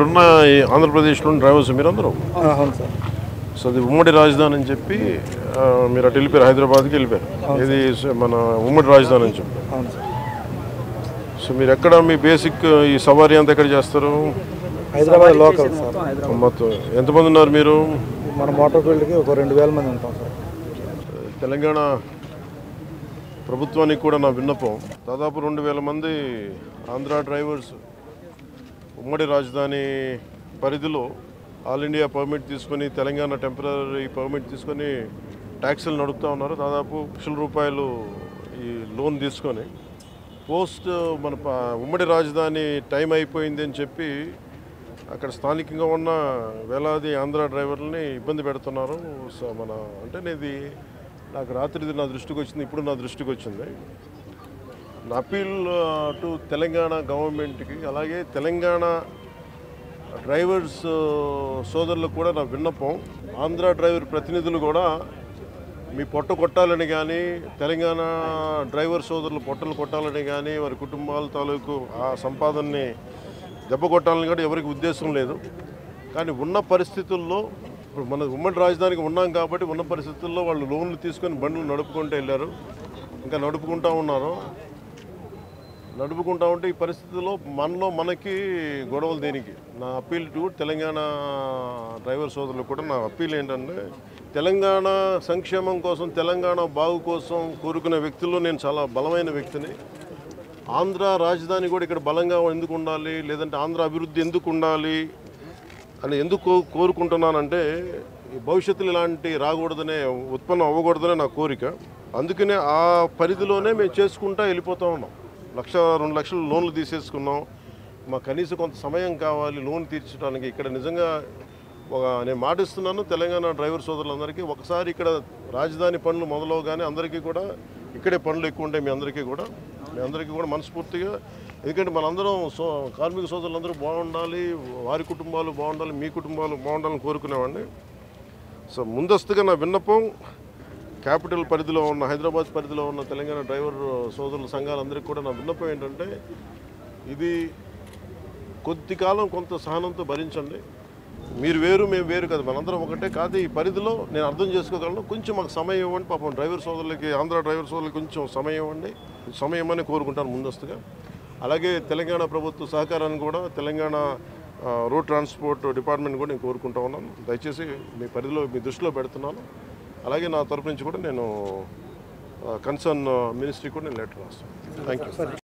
ఇక్కడున్న ఈ ఆంధ్రప్రదేశ్లోని డ్రైవర్స్ మీరందరూ అవును సార్. సో అది ఉమ్మడి రాజధాని అని చెప్పి మీరు అటు వెళ్ళిపోయారు, హైదరాబాద్కి వెళ్ళిపోయారు. ఇది మన ఉమ్మడి రాజధాని అని చెప్పి. అవును సార్. సో మీరు ఎక్కడ మీ బేసిక్ ఈ సవారీ అంతా ఎక్కడ చేస్తారు? Hyderabad local sir. మొత్తం ఎంతమంది ఉన్నారు మీరు? మన మోటార్ ఫీల్డ్కి ఒక 2000 మంది ఉంటాం సార్. తెలంగాణ ప్రభుత్వానికి కూడా నా విన్నపం, దాదాపు 2000 మంది ఆంధ్ర డ్రైవర్స్ ఉమ్మడి రాజధాని పరిధిలో ఆల్ ఇండియా పర్మిట్ తీసుకొని, తెలంగాణ టెంపరీ పర్మిట్ తీసుకొని ట్యాక్సీలు నడుపుతూ ఉన్నారు. దాదాపు ₹1,00,000 ఈ లోన్ తీసుకొని పోస్ట్ మన ఉమ్మడి రాజధాని టైం అయిపోయింది అని చెప్పి అక్కడ స్థానికంగా ఉన్న వేలాది ఆంధ్ర డ్రైవర్లని ఇబ్బంది పెడుతున్నారు. సో అంటే ఇది నాకు రాత్రిది నా దృష్టికి వచ్చింది, ఇప్పుడు నా దృష్టికి వచ్చింది. నా అపీల్ టు తెలంగాణ గవర్నమెంట్కి, అలాగే తెలంగాణ డ్రైవర్స్ సోదరులకు కూడా నా విన్నపం, ఆంధ్ర డ్రైవర్ ప్రతినిధులు కూడా మీ పొట్ట కొట్టాలని కానీ, తెలంగాణ డ్రైవర్ సోదరులు పొట్టలు కొట్టాలని కానీ, వారి కుటుంబాల తాలూకు ఆ సంపాదనని దెబ్బ కొట్టాలని కూడా ఎవరికి ఉద్దేశం లేదు. కానీ ఉన్న పరిస్థితుల్లో ఇప్పుడు మన ఉమ్మడి రాజధానికి ఉన్నాం కాబట్టి ఉన్న పరిస్థితుల్లో వాళ్ళు లోన్లు తీసుకొని బండ్లు నడుపుకుంటూ వెళ్ళారు, ఇంకా నడుపుకుంటూ ఉన్నారు. నడుపుకుంటా ఉంటే ఈ పరిస్థితుల్లో మనకి గొడవలు దేనికి? నా అప్పీల్ టు తెలంగాణ డ్రైవర్ సోదరులకు కూడా నా అప్పీల్ ఏంటంటే, తెలంగాణ సంక్షేమం కోసం, తెలంగాణ బాగు కోసం కోరుకునే వ్యక్తుల్లో నేను చాలా బలమైన వ్యక్తిని. ఆంధ్ర రాజధాని కూడా ఇక్కడ బలంగా ఎందుకు ఉండాలి, లేదంటే ఆంధ్ర అభివృద్ధి ఎందుకు ఉండాలి అని ఎందుకు కోరుకుంటున్నానంటే, భవిష్యత్తులో ఇలాంటి రాకూడదనే, ఉత్పన్నం అవ్వకూడదనే నా కోరిక. అందుకనే ఆ పరిధిలోనే మేము చేసుకుంటూ వెళ్ళిపోతూ ఉన్నాం. 1,00,000-2 లక్షలు లోన్లు తీసేసుకున్నాం. మాకు కనీసం కొంత సమయం కావాలి లోన్ తీర్చడానికి. ఇక్కడ నిజంగా నేను మాటిస్తున్నాను తెలంగాణ డ్రైవర్ సోదరులందరికీ, ఒకసారి ఇక్కడ రాజధాని పనులు మొదలవగానే అందరికీ కూడా ఇక్కడే పనులు ఎక్కువ ఉంటాయి. మీ అందరికీ కూడా మనస్ఫూర్తిగా, ఎందుకంటే మనందరం కార్మిక సోదరులందరూ బాగుండాలి, వారి కుటుంబాలు బాగుండాలి, మీ కుటుంబాలు బాగుండాలని కోరుకునేవాడిని. సో ముందస్తుగా నా విన్నపం, క్యాపిటల్ పరిధిలో ఉన్న, హైదరాబాద్ పరిధిలో ఉన్న తెలంగాణ డ్రైవర్ సోదరుల సంఘాలందరికీ కూడా నా విన్నపం ఏంటంటే, ఇది కొద్ది కాలం కొంత సహనంతో భరించండి. మీరు వేరు, మేము వేరు కదా, మనందరం ఒకటే. కాదు, ఈ పరిధిలో నేను అర్థం చేసుకోగలను, కొంచెం మాకు సమయం ఇవ్వండి. పాపం డ్రైవర్ సోదరులకి, ఆంధ్ర డ్రైవర్ సోదరులకి కొంచెం సమయం ఇవ్వండి. సమయం అని కోరుకుంటాను ముందస్తుగా. అలాగే తెలంగాణ ప్రభుత్వ సహకారాన్ని కూడా, తెలంగాణ రోడ్ ట్రాన్స్పోర్ట్ డిపార్ట్మెంట్ కూడా నేను కోరుకుంటా ఉన్నాను. దయచేసి మీ పరిధిలో, మీ దృష్టిలో పెడుతున్నాను. అలాగే నా తరపు నుంచి కూడా నేను కన్సర్న్ మినిస్ట్రీ కూడా నేను లెటర్ రాస్తాను. Thank you.